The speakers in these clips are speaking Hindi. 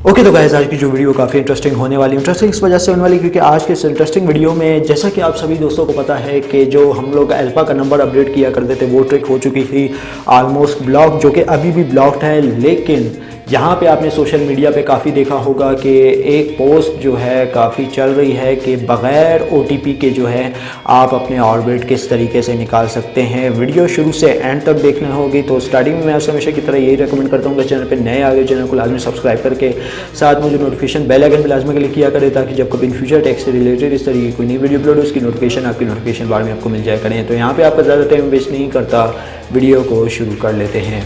ओके तो गाइस आज की जो वीडियो काफ़ी इंटरेस्टिंग होने वाली, इंटरेस्टिंग इस वजह से होने वाली क्योंकि आज के इस इंटरेस्टिंग वीडियो में जैसा कि आप सभी दोस्तों को पता है कि जो हम लोग अल्फा का नंबर अपडेट किया करते थे वो ट्रिक हो चुकी थी ऑलमोस्ट ब्लॉक, जो कि अभी भी ब्लॉक्ड है। लेकिन यहाँ पे आपने सोशल मीडिया पे काफ़ी देखा होगा कि एक पोस्ट जो है काफ़ी चल रही है कि बग़ैर OTP के जो है आप अपने ऑर्बिट किस तरीके से निकाल सकते हैं। वीडियो शुरू से एंड तक देखना होगी। तो स्टार्टिंग में मैं आपसे हमेशा की तरह यही रेकमेंड करता हूँ कि चैनल पे नए आ गए चैनल को लाजमी सब्सक्राइब करके साथ में जो नोटिफिकेशन बेल आइकन पे लाजमी क्लिक किया करें ताकि जब कभी इन फ्यूचर टेक से रिलेटेड इस तरीके की कोई नई वीडियो अपलोड हो उसकी नोटिफिकेशन आपकी नोटिफिकेशन बार में आपको मिल जाया करें। तो यहाँ पर आपका ज़्यादा टाइम वेस्ट नहीं करता, वीडियो को शुरू कर लेते हैं।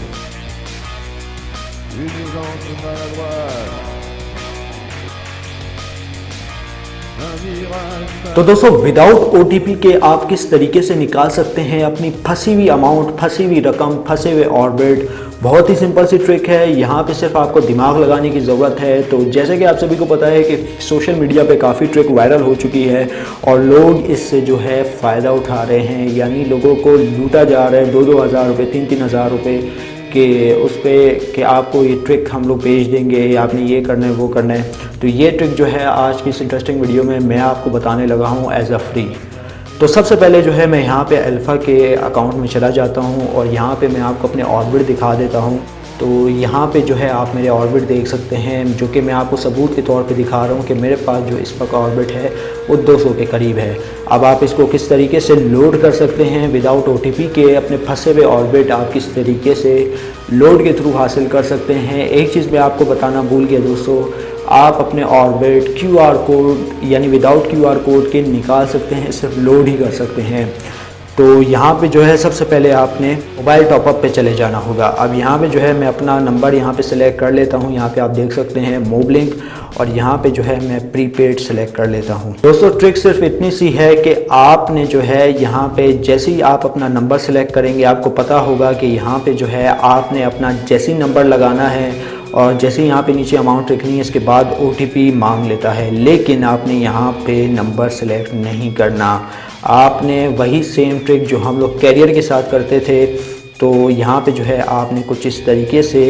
तो दोस्तों विदाउट OTP के आप किस तरीके से निकाल सकते हैं अपनी फंसी हुई अमाउंट, फंसी हुई रकम, फंसे हुए ऑर्बिट। बहुत ही सिंपल सी ट्रिक है, यहाँ पे सिर्फ आपको दिमाग लगाने की ज़रूरत है। तो जैसे कि आप सभी को पता है कि सोशल मीडिया पे काफ़ी ट्रिक वायरल हो चुकी है और लोग इससे जो है फ़ायदा उठा रहे हैं, यानी लोगों को लूटा जा रहा है 2-2 हज़ार रुपये, 3-3 हज़ार रुपये कि उस पर कि आपको ये ट्रिक हम लोग भेज देंगे, आपने ये करना है वो करना है। तो ये ट्रिक जो है आज की इस इंटरेस्टिंग वीडियो में मैं आपको बताने लगा हूँ एज अ फ्री। तो सबसे पहले जो है मैं यहाँ पे अल्फ़ा के अकाउंट में चला जाता हूँ और यहाँ पे मैं आपको अपने ऑर्बिट दिखा देता हूँ। तो यहाँ पे जो है आप मेरे ऑर्बिट देख सकते हैं, जो कि मैं आपको सबूत के तौर पे दिखा रहा हूँ कि मेरे पास जो इस वक्त ऑर्बिट है वो 200 के करीब है। अब आप इसको किस तरीके से लोड कर सकते हैं विदाउट OTP के, अपने फंसे हुए ऑर्बिट आप किस तरीके से लोड के थ्रू हासिल कर सकते हैं। एक चीज़ मैं आपको बताना भूल गया दोस्तों, आप अपने ऑर्बिट QR कोड यानी विदाउट QR कोड के निकाल सकते हैं, सिर्फ लोड ही कर सकते हैं। तो यहाँ पे जो है सबसे पहले आपने मोबाइल टॉपअप पे चले जाना होगा। अब यहाँ पे जो है मैं अपना नंबर यहाँ पे सिलेक्ट कर लेता हूँ। यहाँ पे आप देख सकते हैं मोबलिंक और यहाँ पे जो है मैं प्रीपेड सेलेक्ट कर लेता हूँ। दोस्तों ट्रिक सिर्फ इतनी सी है कि आपने जो है यहाँ पे जैसे ही आप अपना नंबर सेलेक्ट करेंगे आपको पता होगा कि यहाँ पे जो है आपने अपना जैसे ही नंबर लगाना है और जैसे यहाँ पे नीचे अमाउंट लिखनी है इसके बाद OTP मांग लेता है। लेकिन आपने यहाँ पे नंबर सेलेक्ट नहीं करना, आपने वही सेम ट्रिक जो हम लोग कैरियर के साथ करते थे। तो यहाँ पे जो है आपने कुछ इस तरीके से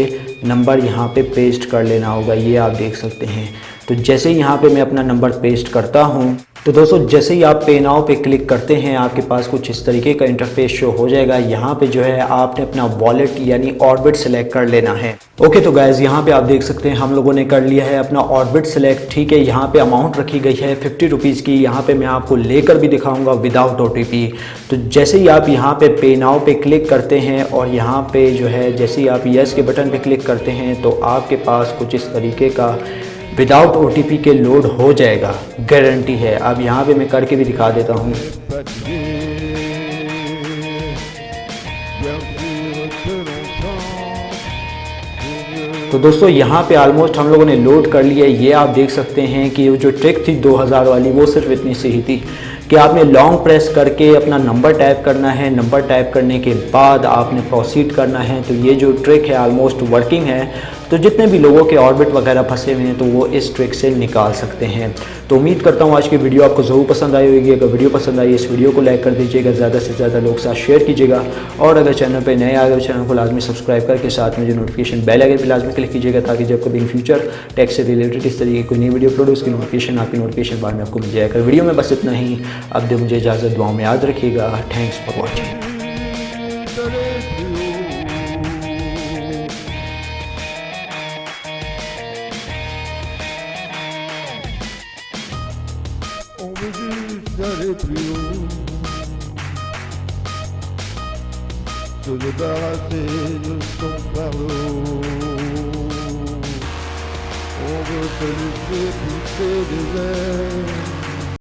नंबर यहाँ पे पेस्ट कर लेना होगा, ये आप देख सकते हैं। तो जैसे ही यहाँ पे मैं अपना नंबर पेस्ट करता हूँ तो दोस्तों जैसे ही आप पे नाउ पे क्लिक करते हैं आपके पास कुछ इस तरीके का इंटरफेस शो हो जाएगा। यहाँ पे जो है आपने अपना वॉलेट यानी ऑर्बिट सेलेक्ट कर लेना है। ओके तो गाइज यहाँ पे आप देख सकते हैं हम लोगों ने कर लिया है अपना ऑर्बिट सेलेक्ट। ठीक है, यहाँ पे अमाउंट रखी गई है 50 रुपीज़ की। यहाँ पे मैं आपको लेकर भी दिखाऊंगा विदाउट OTP। तो जैसे ही आप यहाँ पे नाउ पे क्लिक करते हैं और यहाँ पे जो है जैसे ही आप यस के बटन पे क्लिक करते हैं तो आपके पास कुछ इस तरीके का विदाउट OTP के लोड हो जाएगा, गारंटी है। अब यहाँ पे मैं करके भी दिखा देता हूँ। तो दोस्तों यहाँ पे ऑलमोस्ट हम लोगों ने लोड कर लिया। ये आप देख सकते हैं कि वो जो ट्रिक थी 2000 वाली वो सिर्फ इतनी सी ही थी कि आपने लॉन्ग प्रेस करके अपना नंबर टाइप करना है। नंबर टाइप करने के बाद आपने प्रोसीड करना है। तो ये जो ट्रिक है ऑलमोस्ट वर्किंग है। तो जितने भी लोगों के ऑर्बिट वगैरह फंसे हुए हैं तो वो इस ट्रिक से निकाल सकते हैं। तो उम्मीद करता हूँ आज की वीडियो आपको ज़रूर पसंद आई होगी। अगर वीडियो पसंद आई इस वीडियो को लाइक कर दीजिएगा, ज़्यादा से ज़्यादा लोग साथ शेयर कीजिएगा और अगर चैनल पे नए आ गए चैनल को लाजमी सब्सक्राइब करके साथ में जो नोटिफिकेशन बेल आइकन पे लाजमी क्लिक कीजिएगा ताकि जब कभी इन फ्यूचर टेक से रिलेटेड इस तरीके की कोई नई वीडियो अपलोड हो उसकी नोटिफिकेशन आपकी नोटिफिकेशन बार में आपको मिल जाएगा। वीडियो में बस इतना ही। अब दे मुझे इजाज़त, दुआओं में याद रखिएगा। Thanks for watching. Se débarrasser de son fardeau, on veut se laisser pousser des ailes.